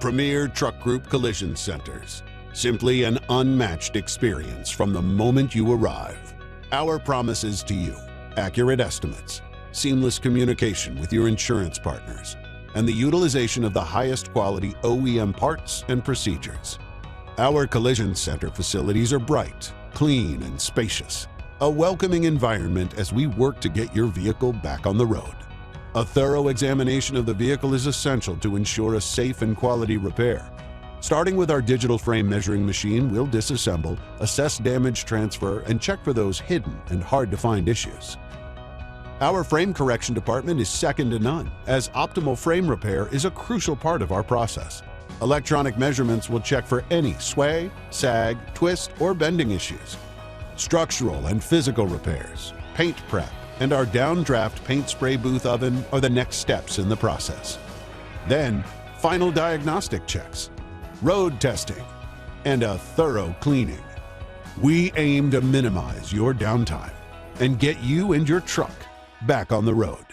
premier truck group collision centers. Simply an unmatched experience from the moment you arrive. Our promises to you: accurate estimates, seamless communication with your insurance partners, and the utilization of the highest quality OEM parts and procedures. Our collision center facilities are bright, clean, and spacious. A welcoming environment as we work to get your vehicle back on the road. A thorough examination of the vehicle is essential to ensure a safe and quality repair. Starting with our digital frame measuring machine, we'll disassemble, assess damage transfer, and check for those hidden and hard-to-find issues. Our frame correction department is second to none, as optimal frame repair is a crucial part of our process. Electronic measurements will check for any sway, sag, twist, or bending issues. Structural and physical repairs, paint prep, and our downdraft paint spray booth oven are the next steps in the process. Then, final diagnostic checks, road testing, and a thorough cleaning. We aim to minimize your downtime and get you and your truck back on the road.